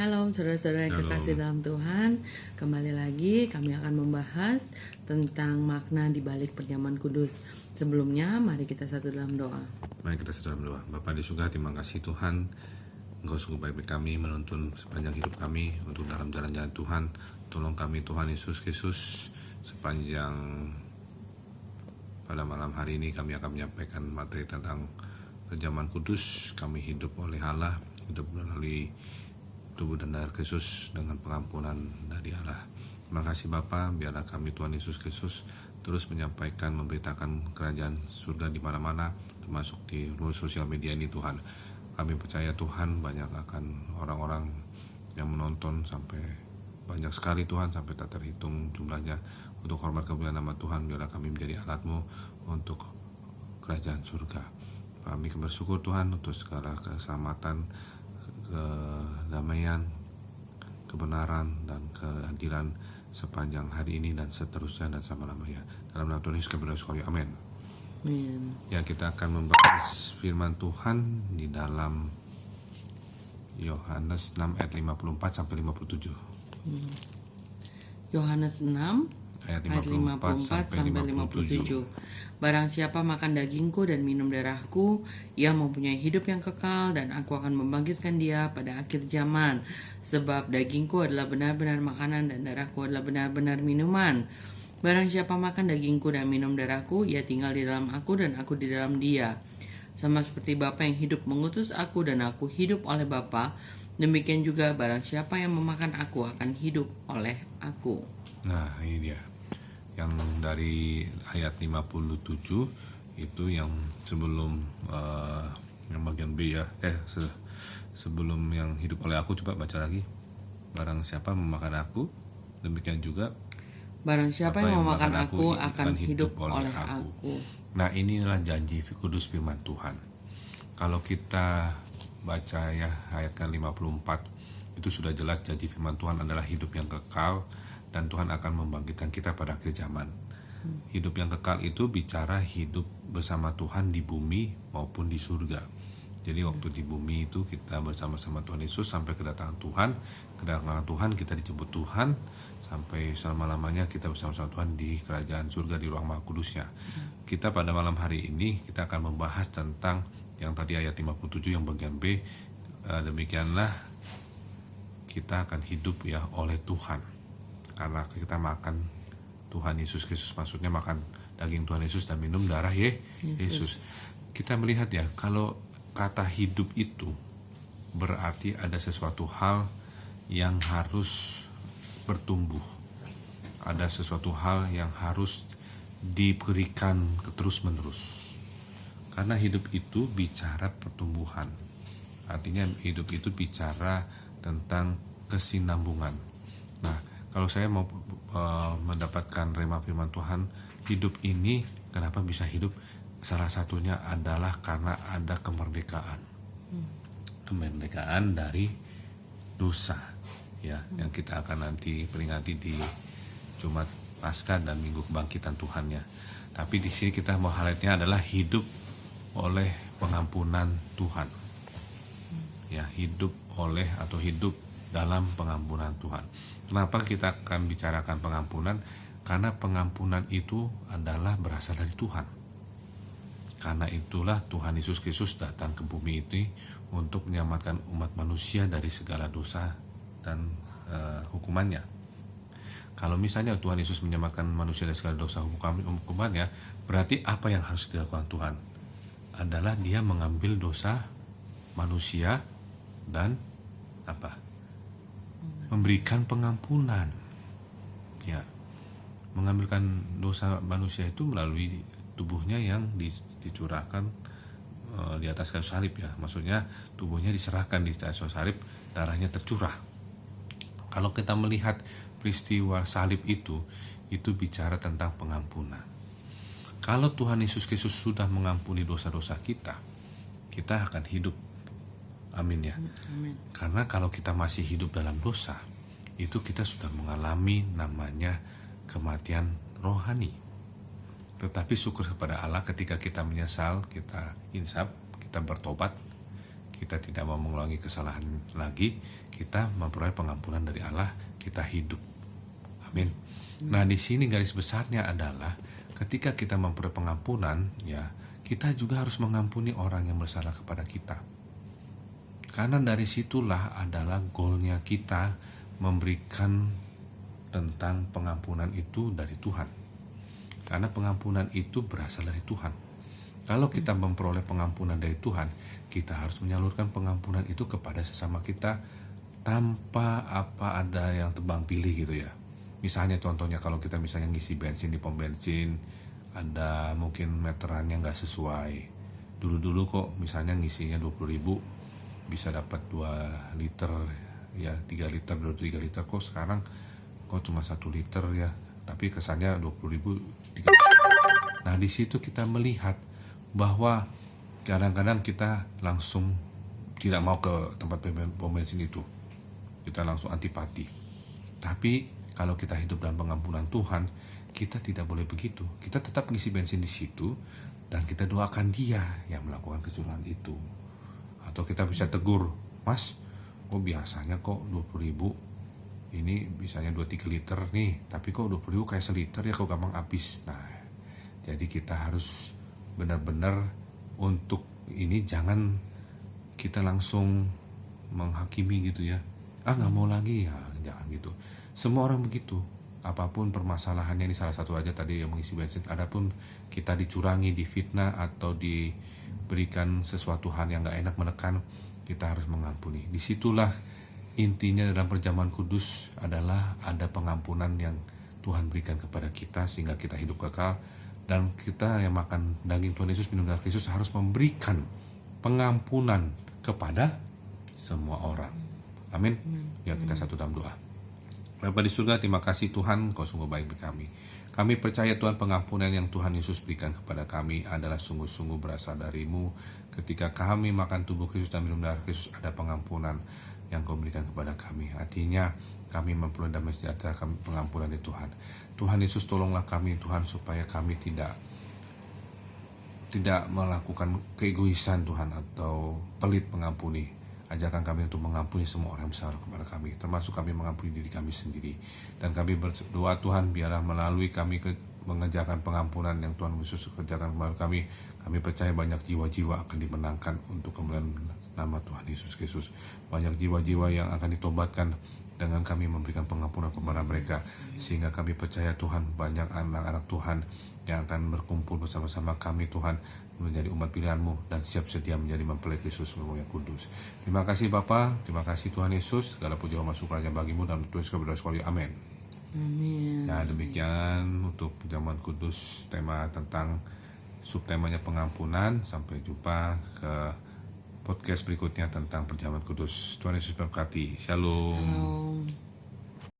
Shalom saudara-saudara yang Shalom. kekasih dalam Tuhan. Kembali lagi kami akan membahas tentang makna di balik perjamuan kudus. Sebelumnya mari kita satu dalam doa. Mari kita dalam doa. Bapa di surga, terima kasih Tuhan, Engkau sungguh baik bagi kami, menuntun sepanjang hidup kami untuk dalam jalan-jalan Tuhan. Tolong kami Tuhan Yesus Kristus, sepanjang pada malam hari ini kami akan menyampaikan materi tentang perjamuan kudus. Kami hidup oleh Allah, hidup melalui tubuh dan darah Kristus dengan pengampunan dari Allah. Terima kasih Bapa, biarlah kami Tuhan Yesus Kristus terus menyampaikan, memberitakan kerajaan surga di mana-mana, termasuk di ruang sosial media ini Tuhan. Kami percaya Tuhan banyak akan orang-orang yang menonton, sampai banyak sekali Tuhan, sampai tak terhitung jumlahnya. Untuk hormat kemuliaan nama Tuhan, biarlah kami menjadi alat-Mu untuk kerajaan surga. Kami bersyukur Tuhan untuk segala keselamatan, kedamaian, kebenaran, dan keadilan sepanjang hari ini dan seterusnya dan selama-lamanya. Dalam nama Tuhan Yesus kami berdoa, amin. Amin. Ya, kita akan membahas firman Tuhan di dalam Yohanes 6 ayat 54 sampai 57. Yohanes 6 ayat 54 sampai 57. Barang siapa makan dagingku dan minum darahku, ia mempunyai hidup yang kekal, dan aku akan membangkitkan dia pada akhir zaman. Sebab dagingku adalah benar-benar makanan dan darahku adalah benar-benar minuman. Barang siapa makan dagingku dan minum darahku, ia tinggal di dalam aku dan aku di dalam dia. Sama seperti Bapa yang hidup mengutus aku dan aku hidup oleh Bapa, demikian juga barang siapa yang memakan aku akan hidup oleh aku. Nah, ini dia yang dari ayat 57 itu yang sebelum yang bagian B ya, sebelum yang hidup oleh aku. Coba baca lagi. Barang siapa memakan aku, demikian juga Barang siapa yang memakan aku akan hidup oleh aku. aku. Nah, inilah janji kudus firman Tuhan. Kalau kita baca ya ayat ke-54, itu sudah jelas janji firman Tuhan adalah hidup yang kekal, dan Tuhan akan membangkitkan kita pada akhir zaman. Hidup yang kekal itu bicara hidup bersama Tuhan di bumi maupun di surga. Jadi waktu di bumi itu kita bersama-sama Tuhan Yesus sampai kedatangan Tuhan kita dijemput Tuhan, sampai selama-lamanya kita bersama-sama Tuhan di kerajaan surga di ruang maha kudusnya. Kita pada malam hari ini kita akan membahas tentang yang tadi ayat 57 yang bagian B. Demikianlah kita akan hidup ya oleh Tuhan, karena kita makan Tuhan Yesus Kristus, maksudnya makan daging Tuhan Yesus dan minum darah Yesus. Kita melihat ya, kalau kata hidup itu berarti ada sesuatu hal yang harus bertumbuh, ada sesuatu hal yang harus diberikan terus-menerus, karena hidup itu bicara pertumbuhan. Artinya hidup itu bicara tentang kesinambungan. Nah, kalau saya mau mendapatkan rema firman Tuhan, hidup ini kenapa bisa hidup? Salah satunya adalah karena ada kemerdekaan. Kemerdekaan dari dosa ya, yang kita akan nanti peringati di Jumat Paskah dan Minggu Kebangkitan Tuhan ya. Tapi di sini kita mau highlightnya adalah hidup oleh pengampunan Tuhan. Ya, hidup oleh atau hidup dalam pengampunan Tuhan. Kenapa kita akan bicarakan pengampunan? Karena pengampunan itu adalah berasal dari Tuhan. Karena itulah Tuhan Yesus Kristus datang ke bumi ini untuk menyelamatkan umat manusia dari segala dosa dan hukumannya. Kalau misalnya Tuhan Yesus menyelamatkan manusia dari segala dosa hukumannya, berarti apa yang harus dilakukan Tuhan? Adalah dia mengambil dosa manusia dan apa? Memberikan pengampunan. Ya, mengambilkan dosa manusia itu melalui tubuhnya yang dicurahkan di atas kayu salib ya. Maksudnya tubuhnya diserahkan di atas kayu salib, darahnya tercurah. Kalau kita melihat peristiwa salib itu bicara tentang pengampunan. Kalau Tuhan Yesus Kristus sudah mengampuni dosa-dosa kita akan hidup. Amin ya. Amin. Karena kalau kita masih hidup dalam dosa, itu kita sudah mengalami namanya kematian rohani. Tetapi syukur kepada Allah ketika kita menyesal, kita insaf, kita bertobat, kita tidak mau mengulangi kesalahan lagi, kita memperoleh pengampunan dari Allah, kita hidup. Amin. Nah, di sini garis besarnya adalah ketika kita memperoleh pengampunan, ya, kita juga harus mengampuni orang yang bersalah kepada kita. Karena dari situlah adalah goalnya kita memberikan tentang pengampunan itu dari Tuhan. Karena pengampunan itu berasal dari Tuhan. Kalau kita memperoleh pengampunan dari Tuhan, kita harus menyalurkan pengampunan itu kepada sesama kita tanpa ada yang tebang pilih gitu ya. Misalnya contohnya kalau kita misalnya ngisi bensin di pom bensin, ada mungkin meterannya nggak sesuai. Dulu kok misalnya ngisinya 20.000 bisa dapat 2 liter ya, 3 liter, 3 liter, kok sekarang kok cuma 1 liter ya, tapi kesannya 20.000, 3. Nah, di situ kita melihat bahwa kadang-kadang kita langsung tidak mau ke tempat pom bensin itu, kita langsung antipati. Tapi kalau kita hidup dalam pengampunan Tuhan, kita tidak boleh begitu. Kita tetap ngisi bensin di situ dan kita doakan dia yang melakukan kecurangan itu. Atau kita bisa tegur, Mas, kok biasanya kok 20.000, ini bisanya 2-3 liter nih, tapi kok 20.000 kayak seliter ya, kok gampang habis. Nah, jadi kita harus benar-benar untuk ini, jangan kita langsung menghakimi gitu ya, nggak mau lagi ya, jangan gitu. Semua orang begitu, apapun permasalahannya. Ini salah satu aja tadi yang mengisi bensin. Adapun kita dicurangi, difitnah atau diberikan sesuatu hal yang nggak enak, menekan, kita harus mengampuni. Disitulah intinya dalam perjamuan kudus adalah ada pengampunan yang Tuhan berikan kepada kita sehingga kita hidup kekal. Dan kita yang makan daging Tuhan Yesus, minum darah Yesus harus memberikan pengampunan kepada semua orang. Amin. Ya, kita satu dalam doa. Bapa di surga, terima kasih Tuhan, Kau sungguh baik bagi kami. Kami percaya Tuhan, pengampunan yang Tuhan Yesus berikan kepada kami adalah sungguh-sungguh berasal dari-Mu. Ketika kami makan tubuh Kristus dan minum darah Kristus, ada pengampunan yang Kau berikan kepada kami. Artinya kami memperoleh damai sejahtera, kami pengampunan dari Tuhan. Tuhan Yesus, tolonglah kami Tuhan, supaya kami tidak melakukan keegoisan Tuhan atau pelit mengampuni. Ajarkan kami untuk mengampuni semua orang yang bersalah kepada kami, termasuk kami mengampuni diri kami sendiri. Dan kami berdoa Tuhan, biarlah melalui kami mengerjakan pengampunan yang Tuhan Yesus kerjakan melalui kami percaya banyak jiwa-jiwa akan dimenangkan untuk kemuliaan nama Tuhan Yesus Kristus. Banyak jiwa-jiwa yang akan ditobatkan dengan kami memberikan pengampunan kepada mereka, sehingga kami percaya Tuhan, banyak anak-anak Tuhan yang akan berkumpul bersama-sama kami Tuhan, menjadi umat pilihan-Mu dan siap sedia menjadi mempelai Kristus yang kudus. Terima kasih Bapa, terima kasih Tuhan Yesus, segala puji hormat syukur hanya bagi-Mu dan Tuhan Yesus berdoa sekali, amin. Amin. Nah, demikian untuk perjamuan kudus, tema tentang subtemanya pengampunan. Sampai jumpa ke podcast berikutnya tentang perjamuan kudus. Tuhan Yesus berkati. Shalom. Shalom.